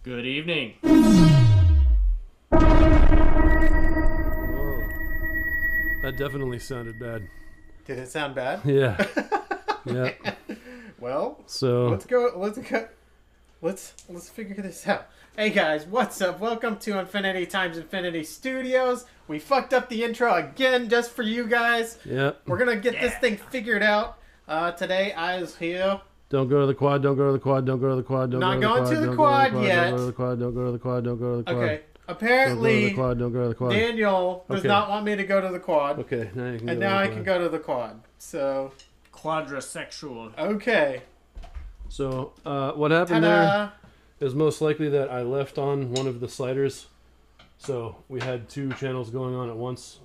Good evening. Whoa. That definitely sounded bad. Did it sound bad? Yeah. Yeah. Well, So let's figure this out. Hey guys, what's up? Welcome to Infinity Times Infinity Studios. We fucked up the intro again just for you guys. yeah. We're gonna get this thing figured out. Today I was here. Don't go to the quad, don't go to the quad, don't go to the quad, don't Not go to the going quad, to the don't quad go to yet. the quad, don't go to the quad, don't go to the quad. Okay. Don't go to Apparently, the quad, don't go to the quad. Daniel does Okay. not want me to go to the quad. Okay, now you can And go now to I the can quad. go to the quad. So, Quadrasexual. okay. So, what happened there Ta-da! is most likely that I left on one of the sliders. So, we had two channels going on at once.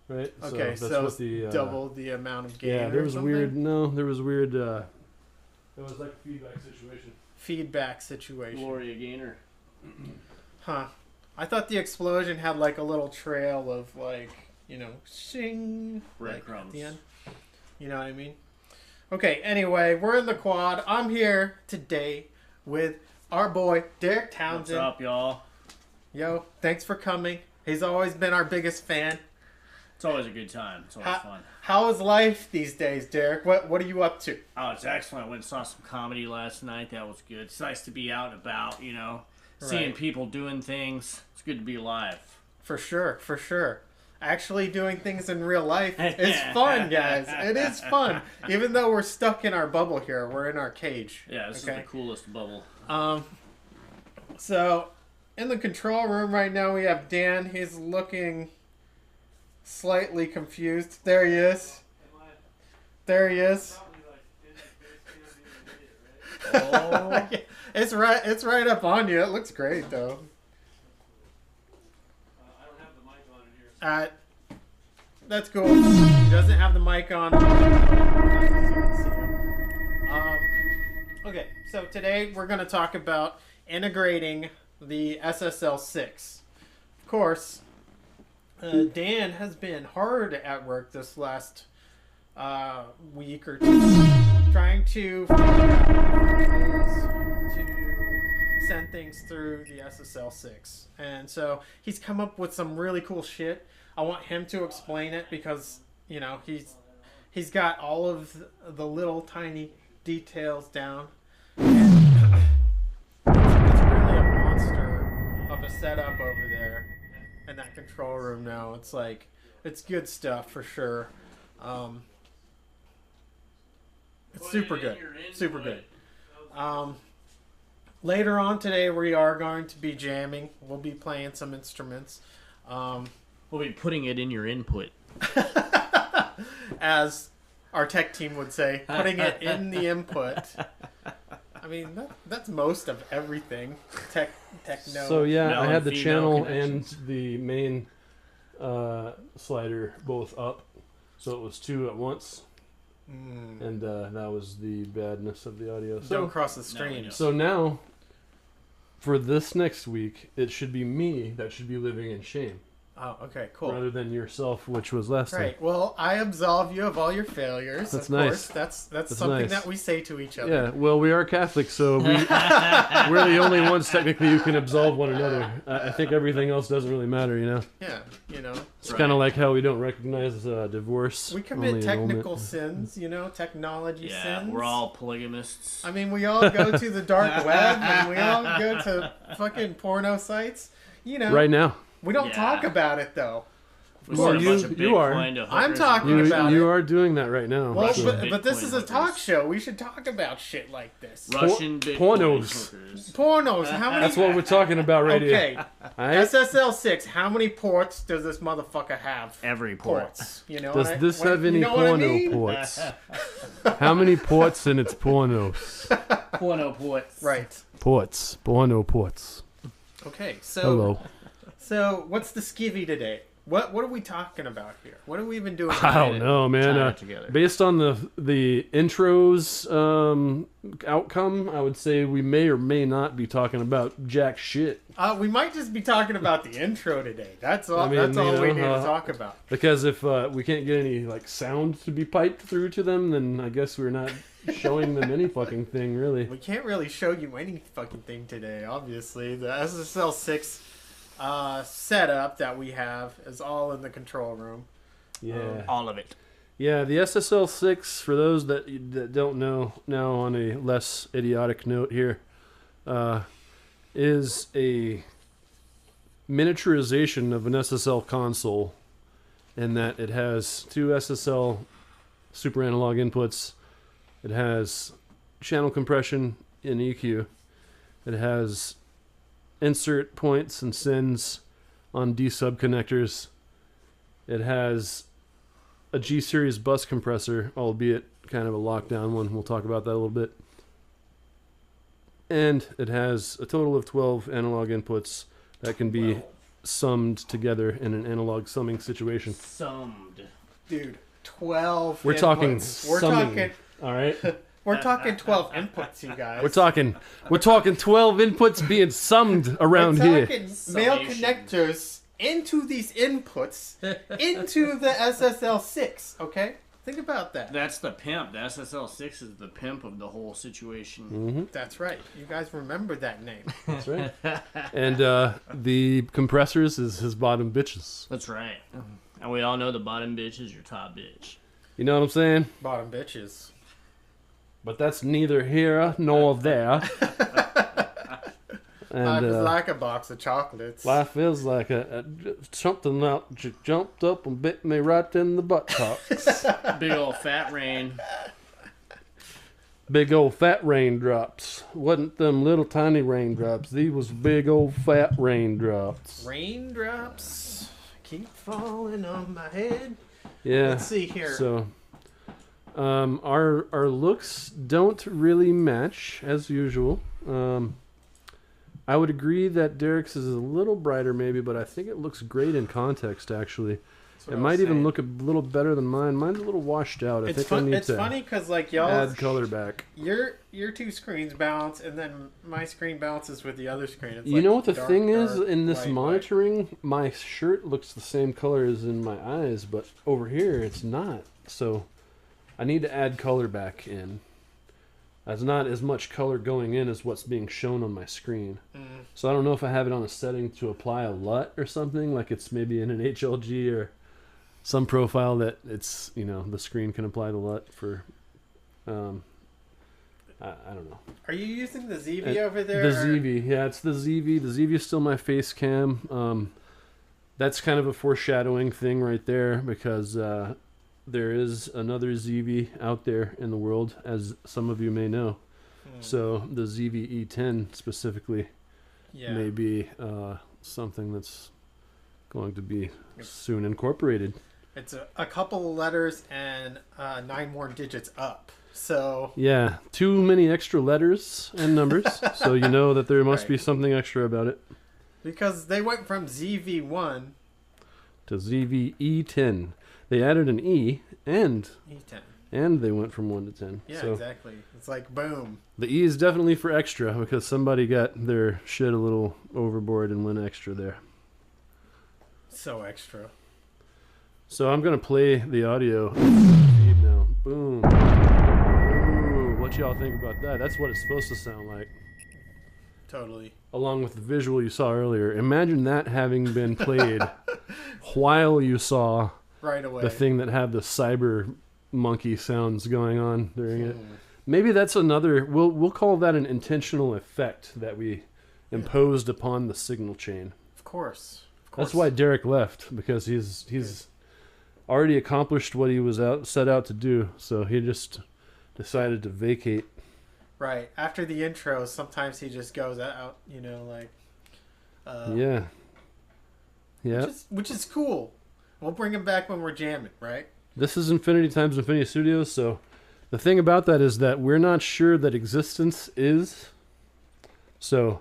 Right? Okay, that's so what the, double the amount of gain. yeah, there or was something? weird, no, there was weird, it was like a feedback situation. Feedback situation. Gloria Gaynor. Huh. I thought the explosion had like a little trail of like, shing. Like at Breadcrumbs. the end. You know what I mean? Okay, anyway, we're in the quad. I'm here today with our boy, Derek What's Townsend. up, y'all? Yo, thanks for coming. He's always been our biggest fan. It's always a good time. It's always fun. How is life these days, Derek? What are you up to? Oh, it's excellent. I went and saw some comedy last night. That was good. It's nice to be out and about, seeing Right. people doing things. It's good to be alive. For sure, for sure. Actually doing things in real life is fun, guys. It is fun. Even though we're stuck in our bubble here, we're in our cage. Yeah, this is the coolest bubble. So, in the control room right now, we have Dan. He's looking slightly confused. There he is. There he is. Oh. It's right up on you. It looks great, though. I don't have the mic on in here. That's cool. He doesn't have the mic on. Okay, so today we're going to talk about integrating the SSL SiX. Of course, Dan has been hard at work this last week or two, trying to send things through the SSL SiX. And so he's come up with some really cool shit. I want him to explain it because, he's got all of the little tiny details down. And it's really a monster of a setup over there in that control room now. It's like, it's good stuff for sure. It's super good. Super good. Later on today, we are going to be jamming. We'll be playing some instruments. We'll be putting it in your input. As our tech team would say, putting it in the input. I mean, that's most of everything. Techno. So yeah, Male I had and the female channel and connections. the main slider both up, so it was two at once, and that was the badness of the audio. Don't So, cross the Now we know. streams. so now, for this next week, it should be me that should be living in shame, Oh, okay, cool. rather than yourself, which was last time. Right. Well, I absolve you of all your failures. That's of nice. course. That's That's something nice. that we say to each other. Yeah, well, we are Catholic, so we're the only ones technically who can absolve one another. I think everything else doesn't really matter, Yeah. It's kind of like how we don't recognize divorce. We commit only technical annulment. sins, technology Yeah, sins. we're all polygamists. I mean, we all go to the dark web and we all go to fucking porno sites. Right now. We don't Yeah. talk about it though. We Well, sent a you- bunch of you are. Bitcoin to I'm hookers talking and- about You it. are doing that right now. Well, Russian but this Bitcoin is a talk hookers. show. We should talk about shit like this. Russian Bitcoin pornos. hookers. Pornos. How many? That's what we're talking about right Okay. here. Alright? SSL SiX. How many ports does this motherfucker have? Every port. Ports. You know. Does this have any you know what I porno mean? ports? How many ports in its pornos? Porno ports. Right. Ports. Porno ports. Okay. So. Hello. So what's the skivvy today? What are we talking about here? What are we even doing? I don't know, man. Tie it together. Based on the intro's outcome, I would say we may or may not be talking about jack shit. We might just be talking about the intro today. That's all. I mean, that's all you we know, need to talk about. Because if we can't get any like sound to be piped through to them, then I guess we're not showing them any fucking thing, really. We can't really show you any fucking thing today, obviously. The SSL SiX setup that we have is all in the control room. Yeah. All of it. Yeah, the SSL SiX, for those that don't know, now on a less idiotic note here, is a miniaturization of an SSL console in that it has two SSL super analog inputs. It has channel compression and EQ. It has insert points and sends on D-sub connectors. It has a G-series bus compressor, albeit kind of a lockdown one. We'll talk about that a little bit. And it has a total of 12 analog inputs that can be summed together in an analog summing situation. Summed. Dude, 12 We're inputs. talking We're summing. talking All right? we're talking 12 inputs, you guys. We're talking 12 inputs being summed around We're here. talking male Summation. connectors into these inputs into the SSL SiX, okay? Think about that. That's the pimp. The SSL SiX is the pimp of the whole situation. Mm-hmm. That's right. You guys remember that name. That's right. And the compressors is his bottom bitches. That's right. And we all know the bottom bitch is your top bitch. You know what I'm saying? Bottom bitches. But that's neither here nor there. Life And is like a box of chocolates. life is like something that jumped up and bit me right in the buttocks. Big old fat rain. Big old fat raindrops. Wasn't them little tiny raindrops. These was big old fat raindrops. Raindrops keep falling on my head. Yeah. Let's see here. So, our looks don't really match as usual. I would agree that Derek's is a little brighter maybe, but I think it looks great in context actually. That's what It I might was even saying. look a little better than mine. Mine's a little washed out. I think I need It's to funny because like y'all, add color back. your two screens bounce, and then my screen bounces with the other screen. It's You like know what the dark, thing is dark, in this light, monitoring? My shirt looks the same color as in my eyes, but over here it's not. So I need to add color back in. There's not as much color going in as what's being shown on my screen. So I don't know if I have it on a setting to apply a LUT or something, like it's maybe in an HLG or some profile that it's, the screen can apply the LUT for, I don't know. Are you using the ZV over there? The ZV, yeah, it's the ZV. The ZV is still my face cam. That's kind of a foreshadowing thing right there because there is another ZV out there in the world, as some of you may know. So the ZV-E10 specifically may be something that's going to be soon incorporated. It's a couple of letters and 9 more digits up. So Yeah, too many extra letters and numbers, so you know that there must Right. be something extra about it. because they went from ZV1 To ZV-E10. They added an E and E10. they went from 1 to 10. Yeah, So exactly. It's like boom. the E is definitely for extra because somebody got their shit a little overboard and went extra there. So extra. So I'm going to play the audio feed now. Boom. Ooh, what y'all think about that? That's what it's supposed to sound like. Totally. Along with the visual you saw earlier. Imagine that having been played while you saw Right away. the thing that had the cyber monkey sounds going on during it. Maybe that's another, we'll call that an intentional effect that we imposed upon the signal chain. Of course. That's why Derek left, because he's already accomplished what he was set out to do, so he just decided to vacate. Right. After the intro, sometimes he just goes out, Yeah. Which is cool. We'll bring him back when we're jamming, right? This is Infinity times Infinity Studios, so the thing about that is that we're not sure that existence is. So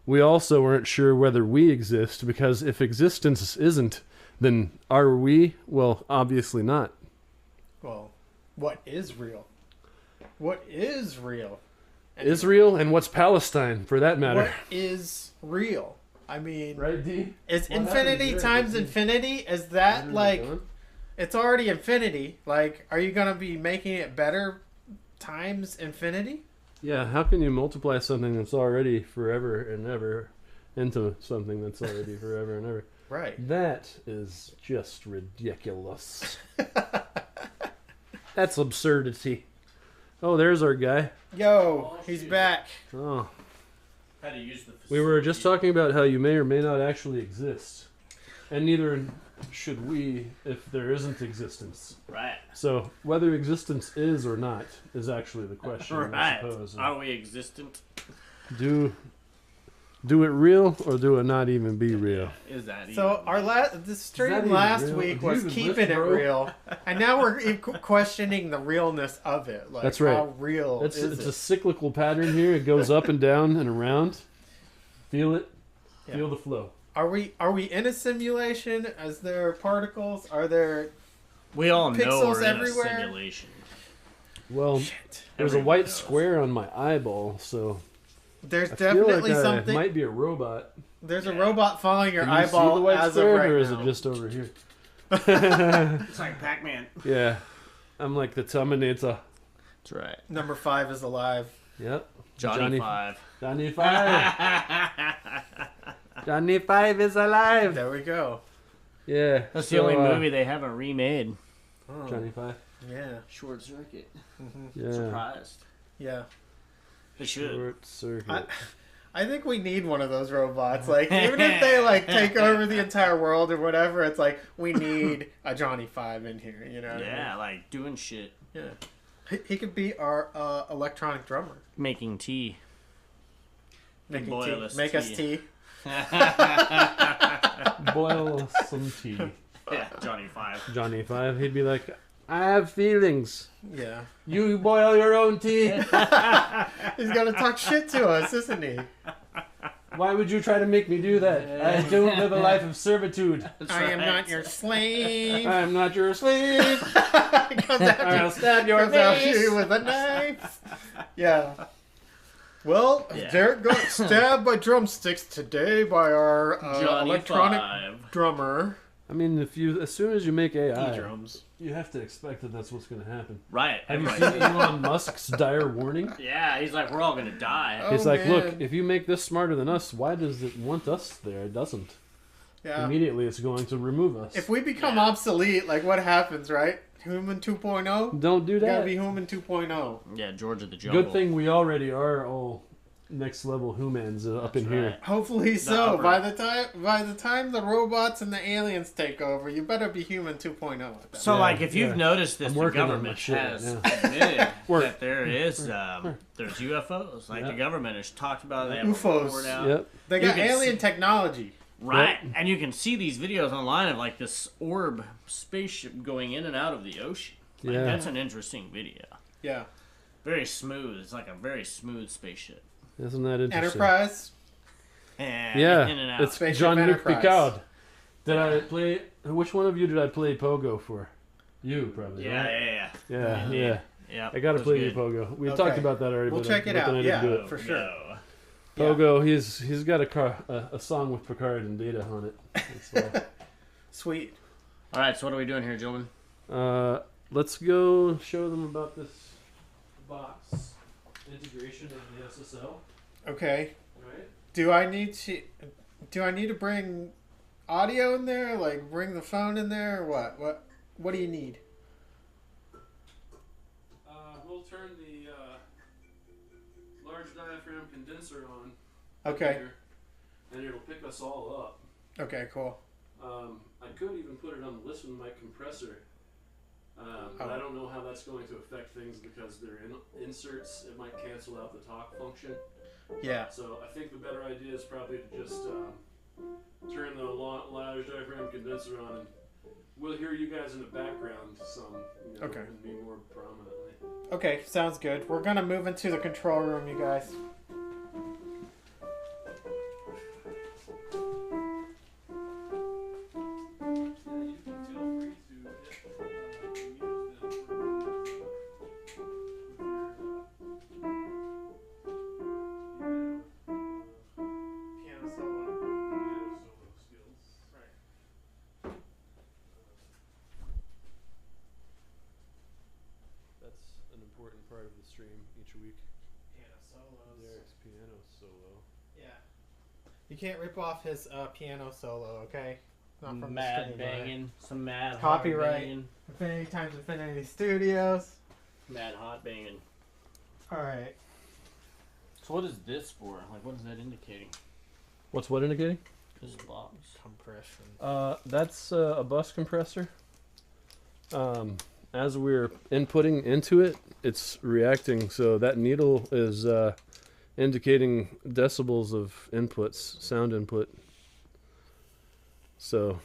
we also weren't sure whether we exist, because if existence isn't, then are we? Well, obviously not. Well, what is real? What is real? Israel and what's Palestine, for that matter. What is real? I mean, Right, D? is What infinity happened there? times infinity? Is that like, it's already infinity? Like, are you going to be making it better times infinity. Yeah, how can you multiply something that's already forever and ever into something that's already forever and ever? Right. That is just ridiculous. That's absurdity. Oh, there's our guy. Yo, he's back. Oh, How to use the we were just facility. talking about how you may or may not actually exist, and neither should we if there isn't existence. Right. So whether existence is or not is actually the question, I Right. suppose. Are we existent? Do it real or do it not even be real? Is that So even? our the that stream even last real? week Do you was even keeping lift, it bro? real, and now we're questioning the realness of it. Like, That's right. How real It's is a it? cyclical pattern here. It goes up and down and around. Feel it. Yeah. Feel the flow. Are we in a simulation? Is there particles? Are there? We all know Pixels we're in everywhere? a simulation. Well, Shit. there's a Everyone white knows. square on my eyeball, so There's I feel definitely like I something. might be a robot. There's a Yeah. robot following your Can you see eyeball the white as square, of right or is now. it just over here? It's like Pac-Man. Yeah, I'm like the Terminator. That's right. Number 5 is alive. Yep. Johnny 5. Johnny 5. Johnny 5 is alive. There we go. Yeah. That's so, the only movie they haven't remade. Oh, Johnny 5. Yeah. Short Circuit. Yeah. Surprised. Yeah. They should. Short circuit. I think we need one of those robots. Like, even if they like take over the entire world or whatever, it's like we need a Johnny 5 in here. You know? what I Yeah, like doing shit. mean? Yeah. He could be our electronic drummer. Making tea. Making Boil tea. us Make us tea. tea. Boil some tea. Yeah, Johnny 5. Johnny 5. He'd be like, I have feelings. Yeah. You boil your own tea. He's gonna talk shit to us, isn't he? Why would you try to make me do that? I don't live a life of servitude. I am not your slave. I'm not your slave. Comes after I'll stab your comes after face. you with a knife. Yeah. Well, Yeah. Derek got stabbed by drumsticks today by our Johnny electronic 5. drummer. I mean, as soon as you make AI, drums. you have to expect that that's what's going to happen. Right. Have you everybody- seen Elon Musk's dire warning? Yeah, he's like, we're all gonna die. Oh, He's like, man. look, if you make this smarter than us, why does it want us there? It doesn't. Yeah. Immediately, it's going to remove us. If we become Yeah. obsolete, like what happens, right? Human 2.0? Don't do Gotta that. be Human 2.0. Yeah, George of the Jungle. Good thing we already are all next level humans up in That's here. right. Hopefully so. upper- By the time the robots and the aliens take over, you better be Human 2.0. At that So, Yeah, like, if you've yeah. noticed this, I'm the working on my government shit has right admitted Work. that there is, there's UFOs. Like, Yeah. the government has talked about it. They have UFOs. a report out. Yep. They You got can alien see- technology. Right. And you can see these videos online of, like, this orb spaceship going in and out of the ocean. Like, Yeah. That's an interesting video. Yeah. Very smooth. It's like a very smooth spaceship. Isn't that interesting? Enterprise. And Yeah, in and out. it's Spaceship Jean-Luc Enterprise. Picard. Did I play? Which one of you did I play Pogo for? You probably. yeah, right? yeah, Yeah, Yeah. yeah. yeah. I gotta It was play you good. Pogo. We Okay. talked about that already. We'll but check it but out, then I didn't yeah. do it. For sure. No. Pogo, he's got a song with Picard and Data on it. That's Sweet. All right, so what are we doing here, gentlemen? all. Let's go show them about this box integration of the SSL. Okay. Right. Do I need to bring audio in there? Like bring the phone in there or what? What do you need? We'll turn the large diaphragm condenser on. Okay. Here, and it'll pick us all up. Okay, cool. I could even put it on the listen mic compressor. But I don't know how that's going to affect things because they're inserts. It might cancel out the talk function. Yeah. So I think the better idea is probably to just turn the large diaphragm condenser on, and we'll hear you guys in the background some, Okay. and me more prominently. Okay, sounds good. We're gonna move into the control room, you guys. Piano solo. That's an important part of the each week. Piano solos. There's piano solo. Yeah. You can't rip off his piano solo, okay? Not from Mad the stream, right? banging, some mad Copyright. hard banging, Infinity times Infinity Studios. mad hot banging. Alright. So what is this for? Like, what is that indicating? What's what indicating? This box. Compression. That's a bus compressor. As we're inputting into it, it's reacting. So that needle is indicating decibels of inputs, sound input. So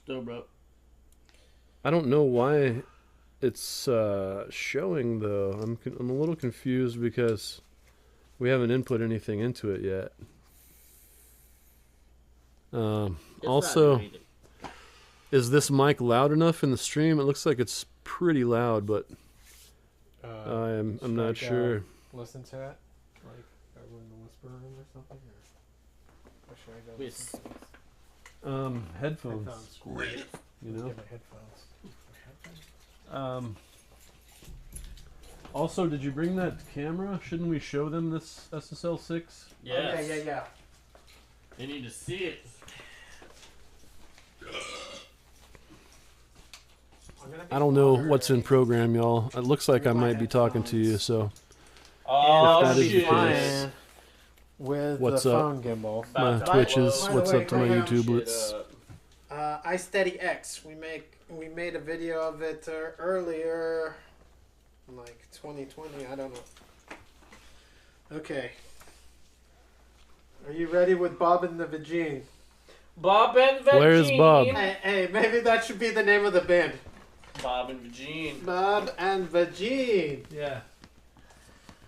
Still, bro. I don't know why it's showing though. I'm a little confused because we haven't input anything into it yet. Also, is this mic loud enough in the stream? It looks like it's pretty loud, but I'm not sure. Listen to it? Like, over in the whisper room or something? Or should I go listen to this? Headphones. Headphones. You know. Get my headphones. Also, did you bring that camera? Shouldn't we show them this SSL SiX? Yes. Oh, yeah. They need to see it. I don't know what's in program, y'all. It looks like I might be talking to you, so Oh, If that is the shit. case. With What's the up? phone gimbal. my By the Twitches, way, what's up to my hang on. YouTublets? iSteadyX. We made a video of it earlier, like 2020. I don't know. Okay. Are you ready with Bob and the Vagine? Bob and Vagine. Where's Bob? Hey, maybe that should be the name of the band. Bob and Vagine. Bob and Vagine. Yeah.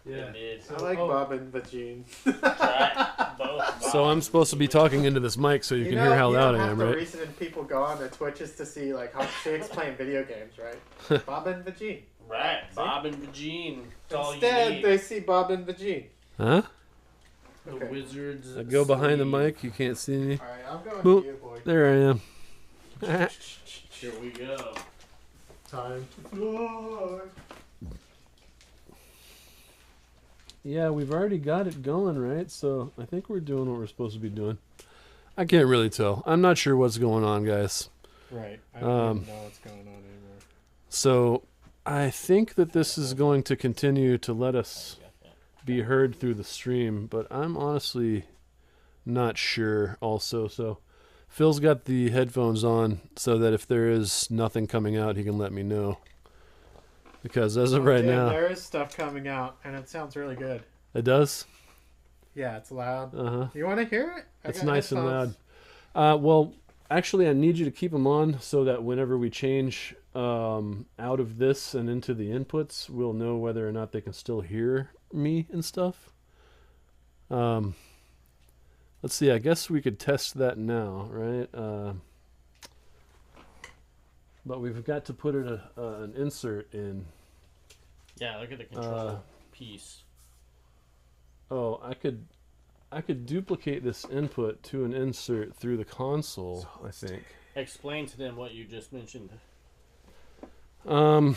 It is. I like Bob and Vagine. Try both. So I'm supposed to be talking into this mic so you can hear how loud I am, The right? reason people go on their Twitches to see like hot chicks playing video games, right? Bob and Vagine. Right. Bob and Vagine. That's all you Instead, need. they see Bob and Vagine. Huh? The Okay. wizards. I go behind the sleep. mic. You can't see me. All right, I'm going Boop. to you, boy. There I am. Here we go. Time to fly. Yeah, we've already got it going, right? So I think we're doing what we're supposed to be doing. I can't really tell. I'm not sure what's going on, guys. Right. I don't even know what's going on anymore. So I think that this is going to continue to let us be heard through the stream, but I'm honestly not sure also. So Phil's got the headphones on so that if there is nothing coming out, he can let me know. Because as of right now, there is stuff coming out, and it sounds really good. it does. Yeah, it's loud. Uh-huh. You want to hear it? I It's got nice and headphones. loud. Well, actually, I need you to keep them on so that whenever we change out of this and into the inputs, we'll know whether or not they can still hear me and stuff. Let's see. I guess we could test that now, right? But we've got to put an insert in. Yeah, look at the control piece. Oh, I could duplicate this input to an insert through the console, I think. Explain to them what you just mentioned. Let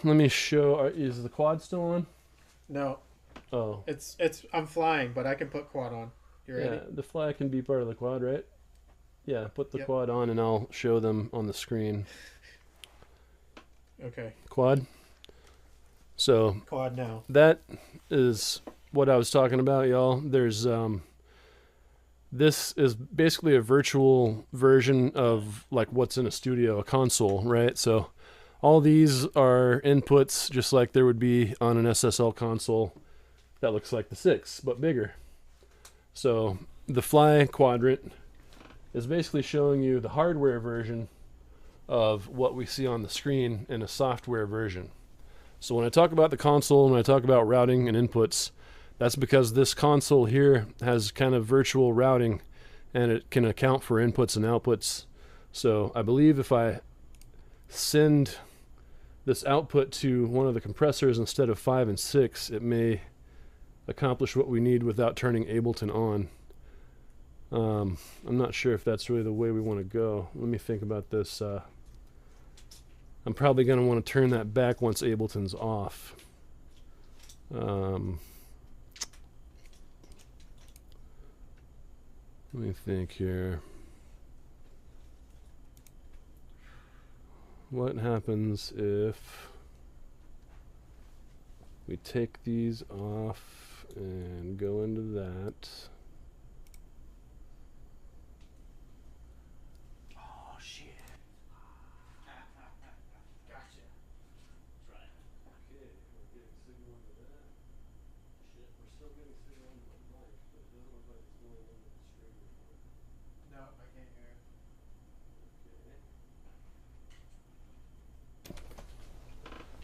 me show. Is the quad still on? No, Oh, it's. I'm flying, but I can put quad on. You ready? yeah. The fly can be part of the quad, right? Yeah. Put the Yep. quad on, and I'll show them on the screen. Okay. Quad. So Quad now. that is what I was talking about, y'all. There's this is basically a virtual version of like what's in a studio, a console, right? So all these are inputs just like there would be on an SSL console that looks like the SiX, but bigger. So the fly quadrant is basically showing you the hardware version of what we see on the screen in a software version. So when I talk about the console, when I talk about routing and inputs, that's because this console here has kind of virtual routing and it can account for inputs and outputs. So I believe if I send this output to one of the compressors instead of 5 and 6, it may accomplish what we need without turning Ableton on. I'm not sure if that's really the way we want to go. Let me think about this. I'm probably going to want to turn that back once Ableton's off. Let me think here. What happens if we take these off and go into that? Oh shit. Gotcha. That's right. Okay, we're getting signal into that. Shit, we're still getting signal into the mic, but it doesn't look like it's going into the stream anymore. No, I can't hear it.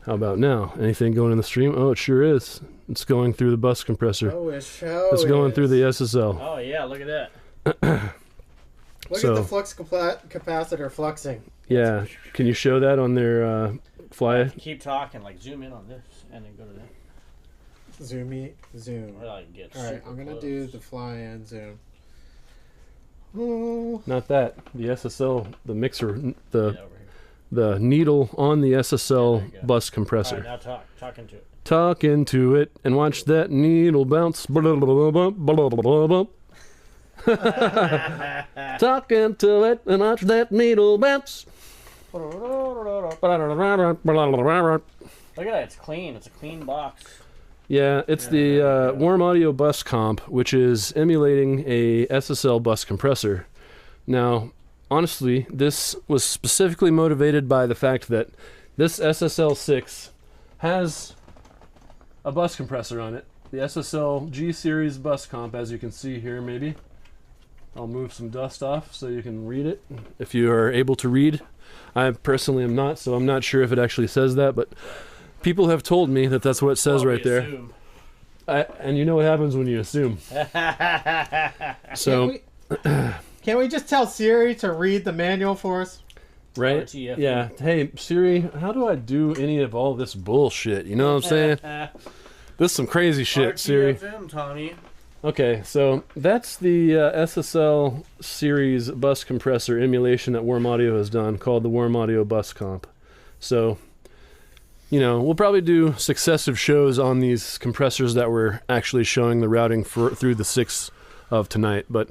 How about now? Anything going in the stream? Oh, it sure is. It's going through the bus compressor. Oh, it shows. It's going through the SSL. Oh yeah, look at that. Look at the flux capacitor fluxing. Yeah. Can you show that on their fly? Keep talking, like zoom in on this, and then go to that. Zoom. Or like get All right, super I'm gonna close. do the fly and zoom. Oh. Not that. The SSL, the mixer, Yeah, over here. the needle on the There SSL you go. bus All compressor. right, now talk into it. Talk into it and watch that needle bounce. Talk into it and watch that needle bounce. Look at that, it's clean. It's a clean box. Yeah, it's the Warm Audio Bus Comp, which is emulating a SSL bus compressor. Now, honestly, this was specifically motivated by the fact that this SSL SiX has a bus compressor on it. The SSL G Series bus comp, as you can see here, maybe. I'll move some dust off so you can read it, if you are able to read. I personally am not, so I'm not sure if it actually says that, but people have told me that that's what it says right there. Assume. And you know what happens when you assume. So, Can't we just tell Siri to read the manual for us? right? RTFE. Yeah. Hey, Siri, how do I do any of all this bullshit? You know what I'm saying? This is some crazy shit, Siri. RTFM, Tommy. Okay, so that's the SSL series bus compressor emulation that Warm Audio has done, called the Warm Audio Bus Comp. So, you know, we'll probably do successive shows on these compressors that we're actually showing the routing through the SiX of tonight. But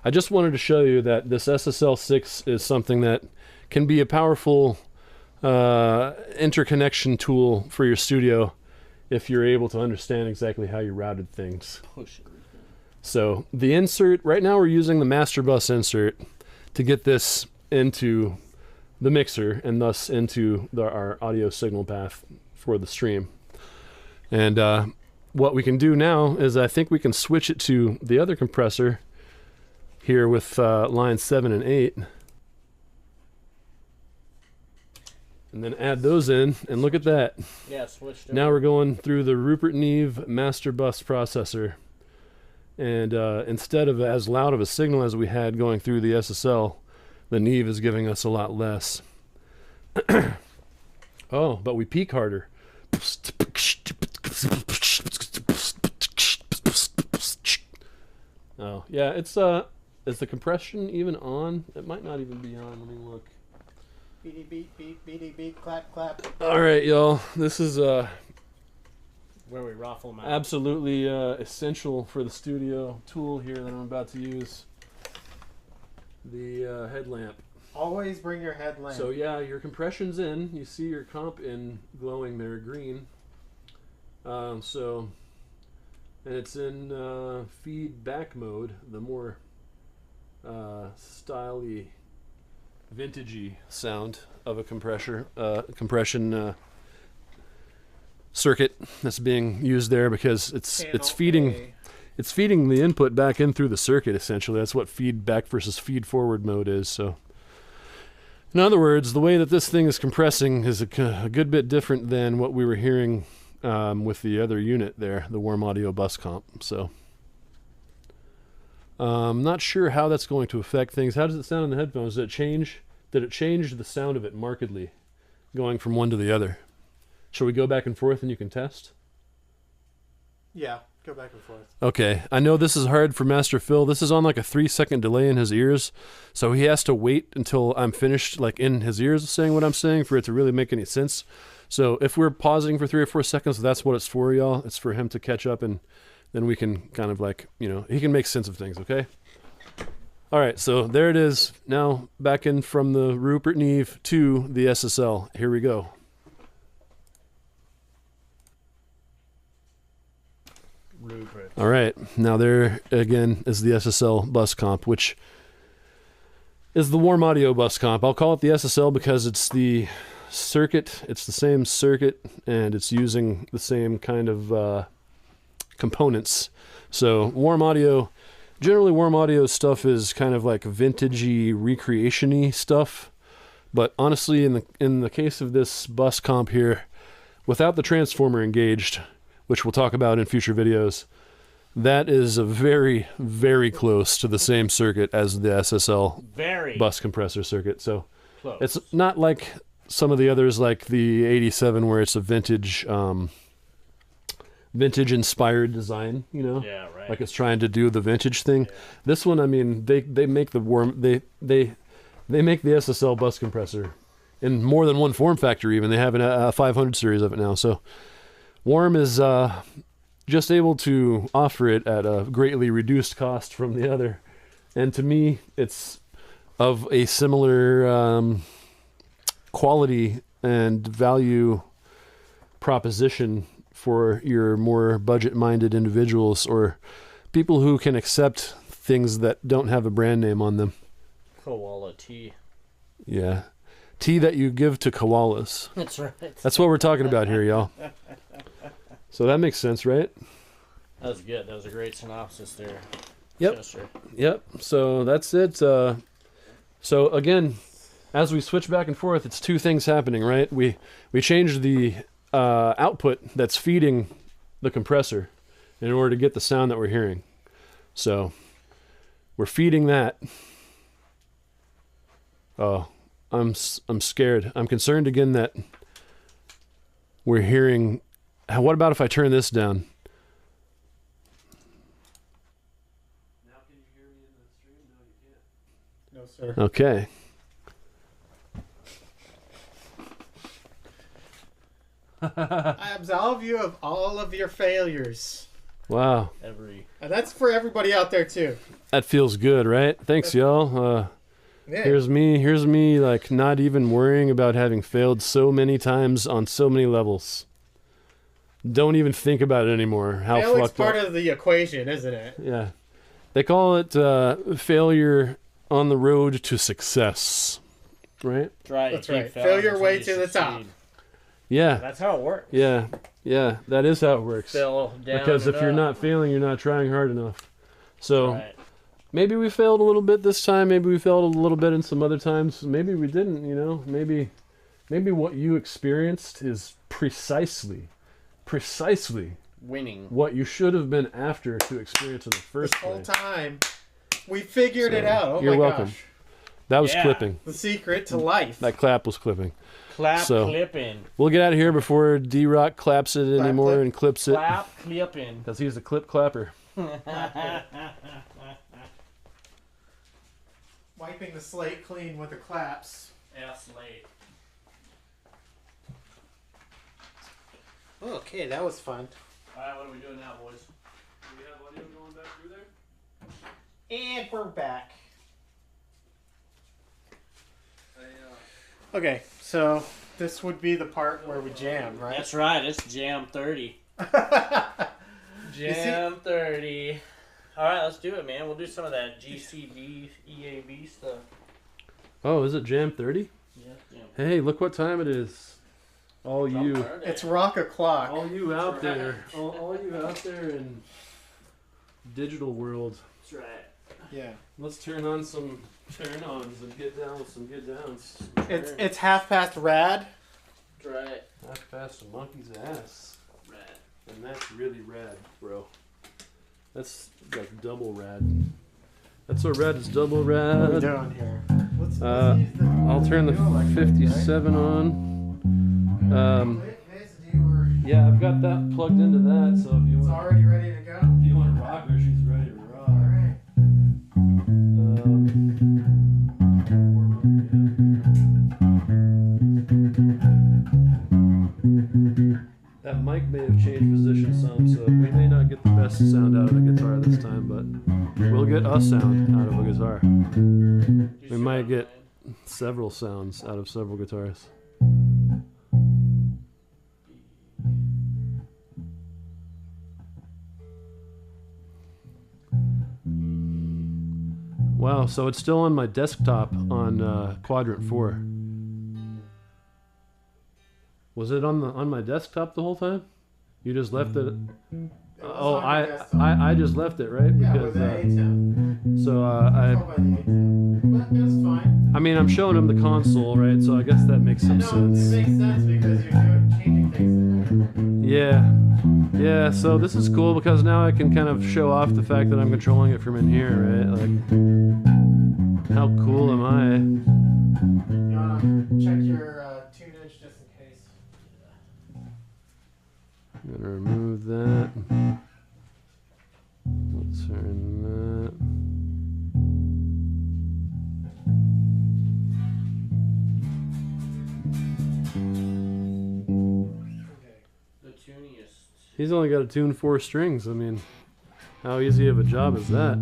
I just wanted to show you that this SSL SiX is something that can be a powerful interconnection tool for your studio if you're able to understand exactly how you routed things. Push it. So the insert, right now we're using the master bus insert to get this into the mixer and thus into our audio signal path for the stream. And what we can do now is I think we can switch it to the other compressor here with lines 7 and 8. And then add those in, and look at that. Yeah, switched. Now we're going through the Rupert Neve master bus processor. And instead of as loud of a signal as we had going through the SSL, the Neve is giving us a lot less. Oh, but we peak harder. Oh, yeah, is the compression even on? It might not even be on. Let me look. Beady beat, beat, beady beat, clap, clap. All right, y'all. This is where we raffle them out. absolutely essential for the studio tool here that I'm about to use. The headlamp. Always bring your headlamp. So yeah, your compression's in. You see your comp in glowing there, green. And it's in feedback mode, the more styly, vintagey sound of a compression circuit that's being used there, because it's feeding the input back in through the circuit. Essentially, that's what feedback versus feed forward mode is. So, in other words, the way that this thing is compressing is a good bit different than what we were hearing with the other unit there, the Warm Audio Bus Comp. So, I'm not sure how that's going to affect things. How does it sound in the headphones? Did it change the sound of it markedly, going from one to the other? Shall we go back and forth and you can test? Yeah, go back and forth. Okay, I know this is hard for Master Phil. This is on like a 3-second delay in his ears, so he has to wait until I'm finished, like in his ears, saying what I'm saying for it to really make any sense. So if we're pausing for 3 or 4 seconds, that's what it's for, y'all. It's for him to catch up, and then we can kind of like, you know, he can make sense of things, okay? All right, so there it is. Now back in from the Rupert Neve to the SSL. Here we go. Rupert. All right, now there again is the SSL bus comp, which is the warm audio bus comp. I'll call it the SSL because it's the circuit. It's the same circuit, and it's using the same kind of components. So warm audio, generally warm audio stuff is kind of like vintagey, recreation-y stuff. But honestly, in the case of this bus comp here, without the transformer engaged, which we'll talk about in future videos, that is a very, very close to the same circuit as the SSL bus compressor circuit. So Close. It's not like some of the others, like the 87, where it's a vintage inspired design, you know? Yeah, right. Like it's trying to do the vintage thing. Yeah. This one, I mean, they make the they make the SSL bus compressor in more than one form factor even. They have a 500 series of it now. So Warm is just able to offer it at a greatly reduced cost from the other. And to me, it's of a similar quality and value proposition for your more budget-minded individuals or people who can accept things that don't have a brand name on them. Koala tea. Yeah. Tea that you give to koalas. That's right. That's what we're talking about here, y'all. So that makes sense, right? That was good. That was a great synopsis there. Yep. Yes, sir. Yep. So that's it. So again, as we switch back and forth, it's two things happening, right? We changed the output that's feeding the compressor in order to get the sound that we're hearing. So we're feeding that. Oh, I'm scared. I'm concerned again that we're hearing. What about if I turn this down? Now can you hear me in the stream? No, you can't. No, sir. Okay. I absolve you of all of your failures. Wow. And that's for everybody out there too. That feels good, right? Thanks, y'all. Yeah. Here's me, like not even worrying about having failed so many times on so many levels. Don't even think about it anymore. How Failing's fucked part up. of the equation, isn't it? Yeah. They call it failure on the road to success. Right? That's right. That's You right. keep failing Fail your until way you to the top. succeed. Yeah. That's how it works. Yeah. Yeah. That is how it works. Fail down Because and if you're up. not failing, you're not trying hard enough. So Right. maybe we failed a little bit this time. Maybe we failed a little bit in some other times. Maybe we didn't, you know. Maybe what you experienced is precisely Winning. what you should have been after to experience in the first This whole place. time, we figured it out. Oh You're my welcome. gosh. That was Yeah. clipping. The secret to life. That clap was clipping. Clap So- clipping. We'll get out of here before D-Rock claps it anymore clip. and clips it. Clap clipping. Because he's a clip clapper. Wiping the slate clean with the claps. Slate. Okay, that was fun. Alright, what are we doing now, boys? Do we have audio going back through there? And we're back. Okay, so this would be the part where we jam, right? That's right, it's Jam 30. Jam 30. Alright, let's do it, man. We'll do some of that GCB, EAB stuff. Oh, is it Jam 30? Yeah, Jam. Hey, look what time it is. All you. It's rock o'clock. All you out there. All you out there in digital world. That's right. Yeah. Let's turn on some turn-ons and get down with some get downs. It's half past rad. That's right. Half past a monkey's ass. Rad. And that's really rad, bro. That's like double rad. That's what rad is, double What are we rad. doing here? Let's I'll turn the 57 on. Yeah, I've got that plugged into that, so if you It's want, already ready to go. if you want to rock her, she's ready to rock. All right. Warm up, yeah. a sound out of a guitar. We might get several sounds out of several guitars. Wow, so it's still on my desktop on quadrant 4. Was it on my desktop the whole time? You just left it? Oh, I just left it, right? Yeah, Because with the A10. so But that's fine. I mean, I'm showing him the console, right? So I guess that makes some No, sense. it makes sense because you're changing things in there. Yeah, so this is cool because now I can kind of show off the fact that I'm controlling it from in here, right? Like, how cool am I? You wanna check your tunage just in case. I'm gonna remove that. Let's turn that. The tuniest. He's only got to tune 4 strings. I mean, how easy of a job is that?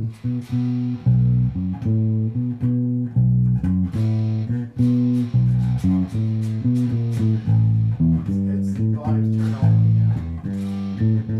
It's the volume's turned all the way down.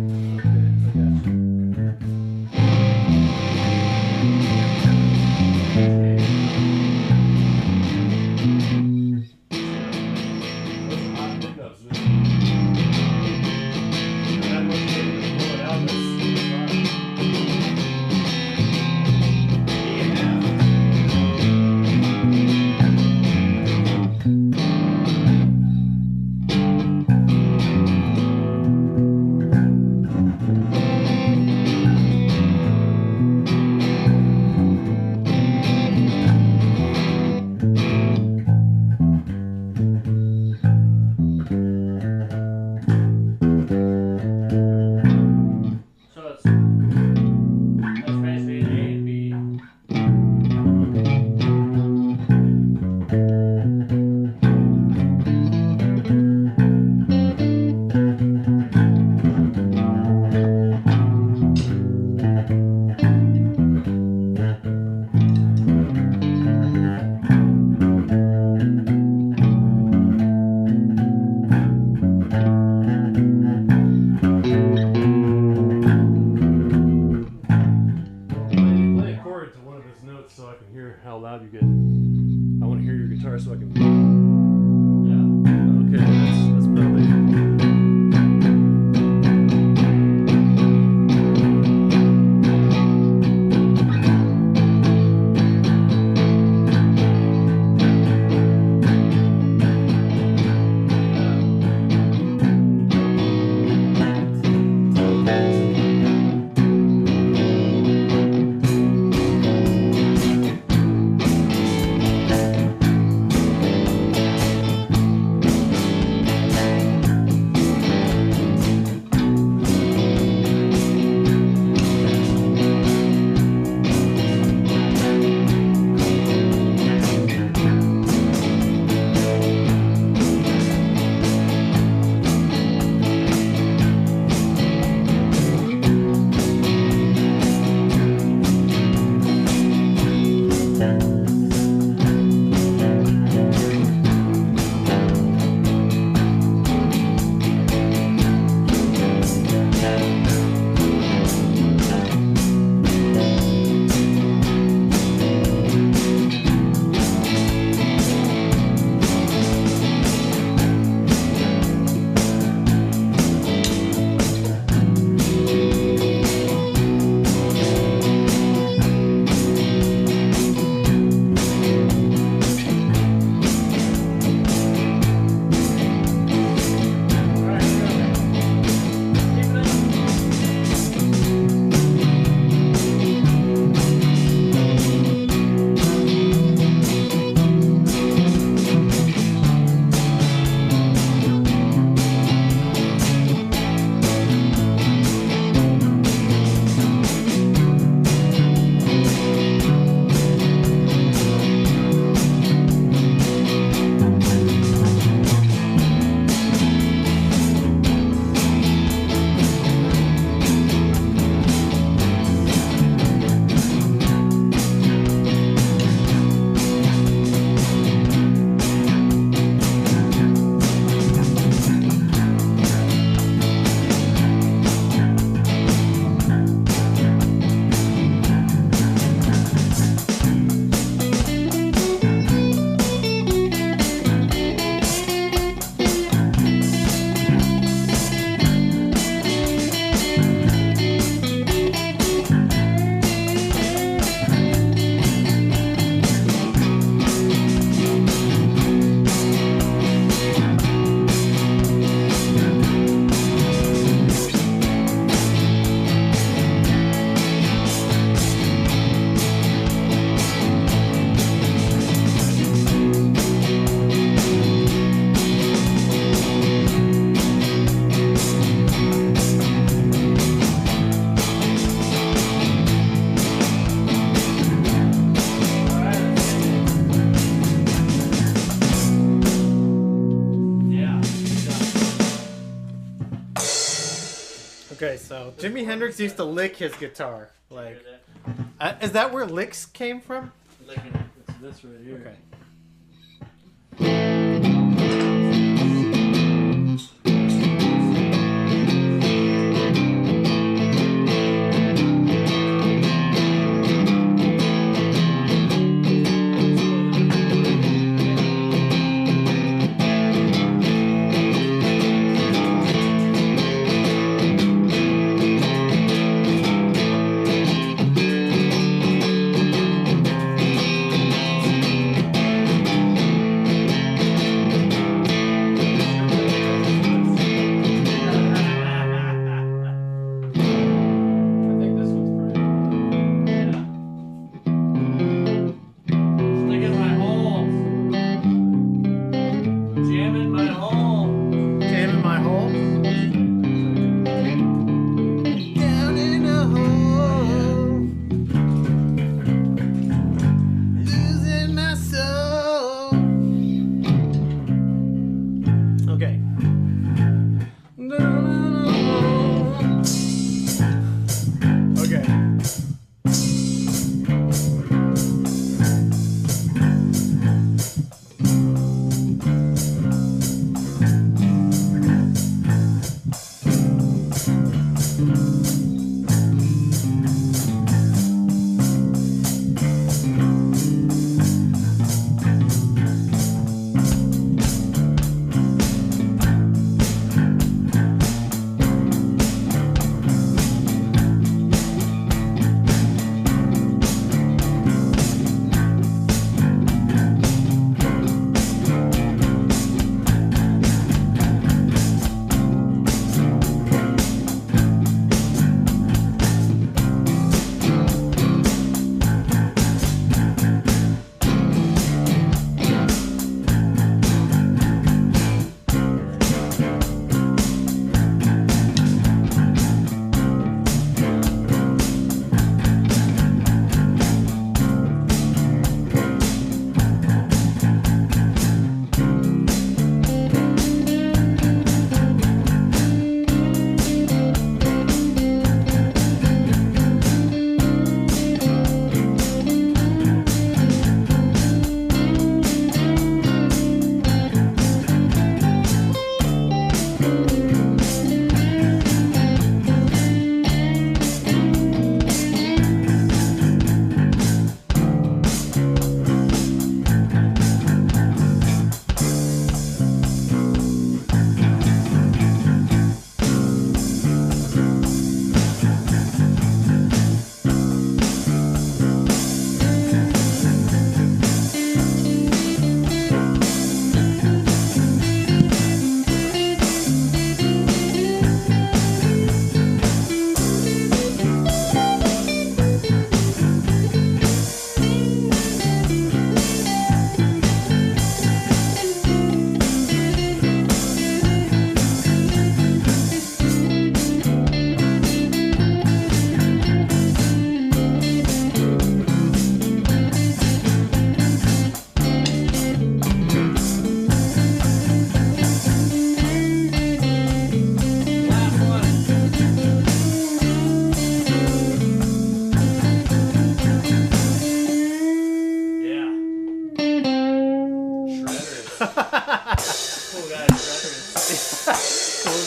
So I can hear how loud you get. I want to hear your guitar so I can. Yeah. Okay, that's probably. So Jimi Hendrix used to lick his guitar. Like, is that where licks came from? It's this right here. Okay.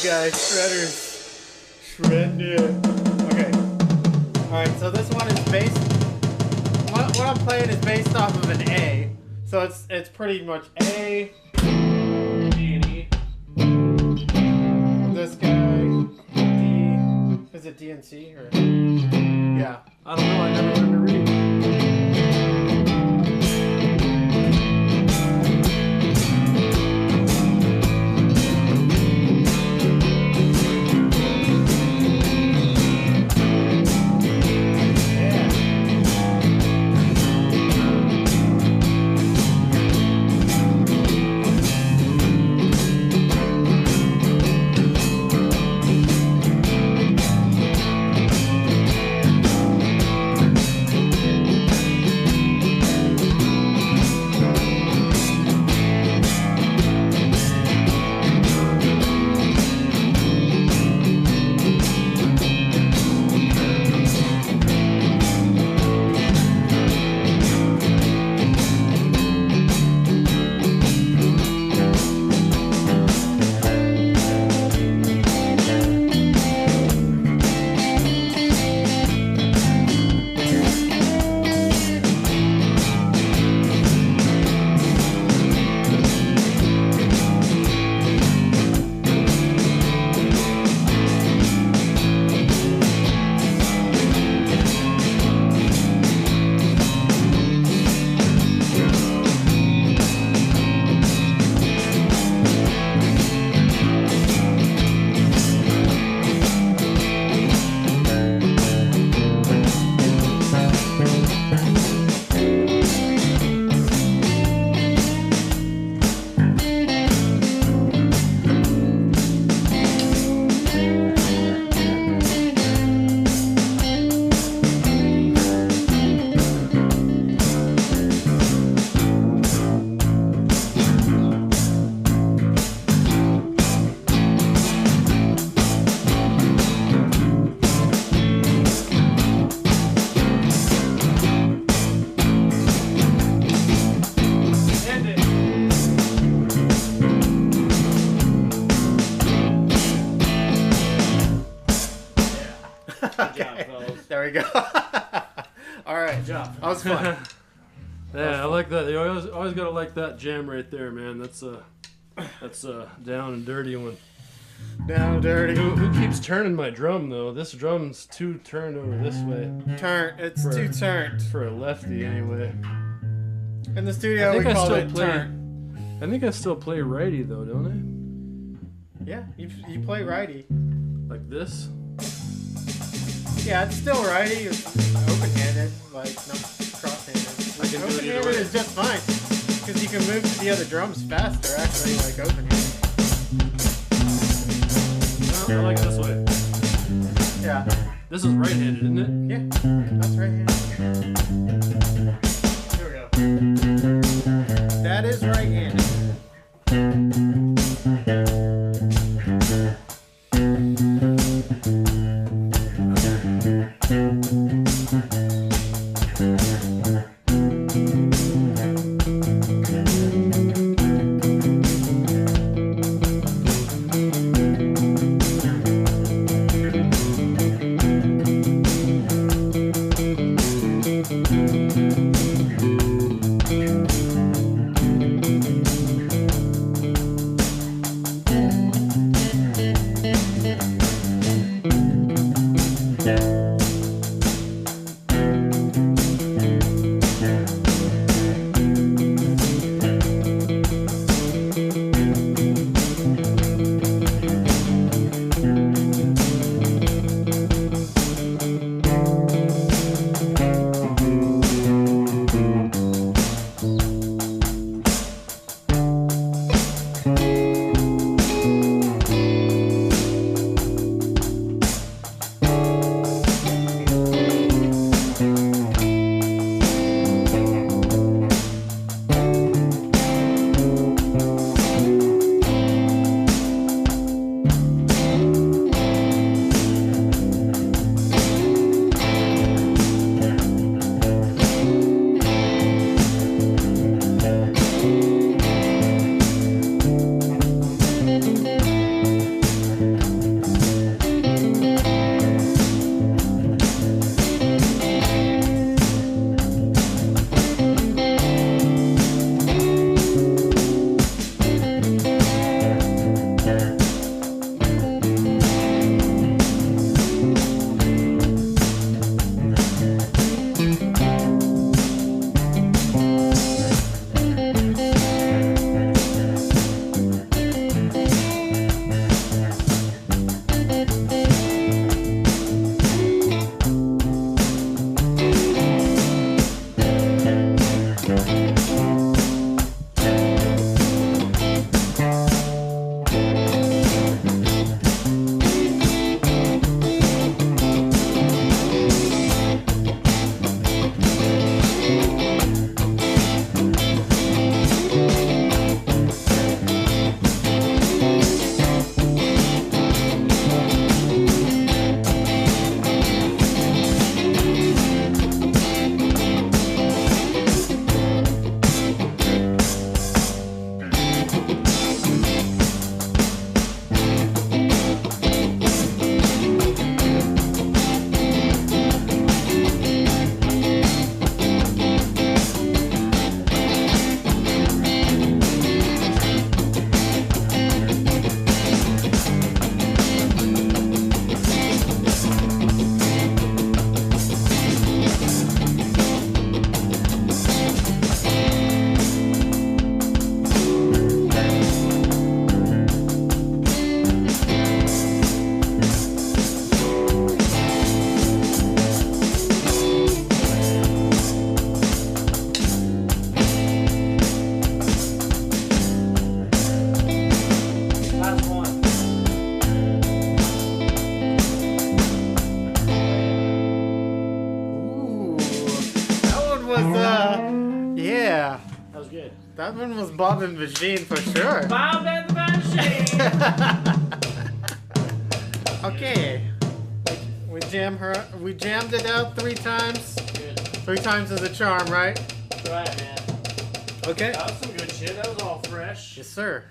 guy, shredders. Shredded. Okay. Alright, so this one is based... What I'm playing is based off of an A. So it's pretty much A, D, and E. This guy, D. Is it D and C? Or... Yeah. I don't know, I never learned to read. we go. All right. Good job. That was fun. Yeah, I like that. You always gotta like that jam right there, man. That's a down and dirty one. Down dirty. Who keeps turning my drum though? This drum's too turned over this way. It's too turned. For a lefty anyway. In the studio we call it play. turn. I think I still play righty though, don't Yeah, you play righty. I? Like this. Yeah, it's still righty. It's open-handed, like no cross-handed. I can do it either Open-handed way. is just fine because you can move to the other drums faster. Actually, like open-handed. No, I like it this way. Yeah. This is right-handed, isn't it? Yeah, that's right-handed. Here we go. That is right-handed. That one was Bob and Vagine for sure. Bob and the Machine. Okay. We jammed it out 3 times. Good. 3 times is a charm, right? That's right, man. Okay. That was some good shit. That was all fresh. Yes, sir.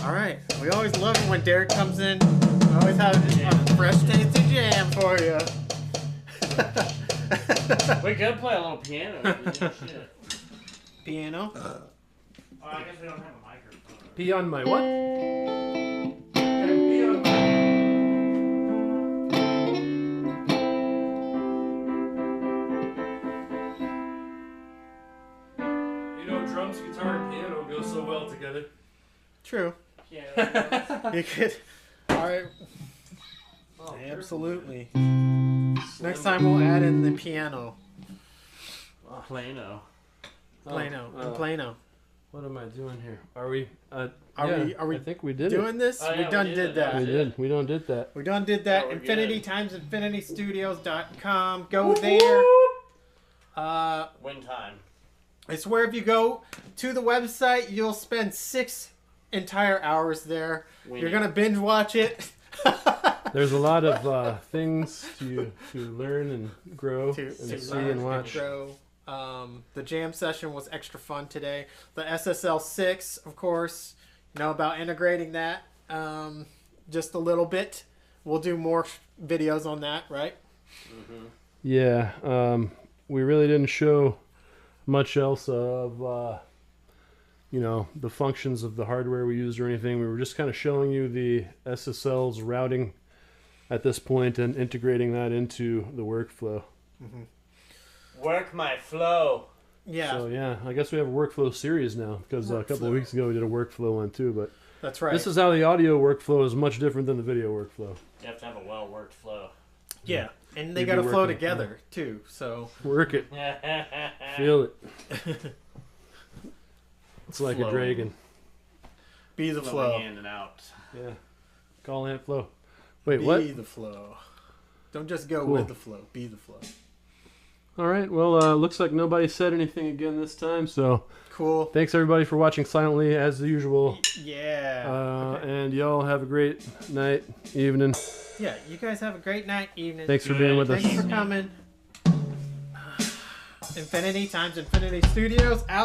All right. We always love it when Derek comes in. We always have a fresh, tasty jam for you. We could play a little piano. Shit. Piano. Oh, I guess we don't have a microphone. Pee on my what? You know, drums, guitar, and piano go so well together. True. Yeah. You could. All right. Oh, Absolutely. Next time we'll add in the piano. Plano. Plano. Oh, And Plano. What am I doing here? Are we? Are yeah, we I think we did doing this? Oh, yeah, we done we did did that. it. We did. We don't did that. We done did that. Oh, we're Infinity good. times infinitystudios.com. Go there. Win time. I swear if you go to the website, you'll spend 6 entire hours there. Winning. You're going to binge watch it. There's a lot of things to learn and grow to and see learn and watch. grow. The jam session was extra fun today. The SSL SiX, of course, you know about integrating that just a little bit. We'll do more videos on that, right? Mm-hmm. Yeah, we really didn't show much else of you know, the functions of the hardware we used or anything. We were just kind of showing you the SSL's routing at this point and integrating that into the workflow. Mm-hmm. Work my flow. Yeah, So yeah, I guess we have a workflow series now because a couple of weeks ago we did a workflow one too. But that's right. this is how the audio workflow is much different than the video workflow. You have to have a well-worked flow. yeah, and they We'd got to be flow working, together too. So Work it, feel it. It's like Flow. a dragon. be the Flowing flow. in and out. Yeah, call ant flow. Wait, Be what? the flow. Don't just go Cool. with the flow. Be the flow. All right. Well, looks like nobody said anything again this time. So Cool. thanks everybody for watching silently as usual. Yeah. Okay. And y'all have a great night, evening. Yeah. You guys have a great night, evening. Thanks for being with us. Thanks for coming. Infinity times Infinity Studios out.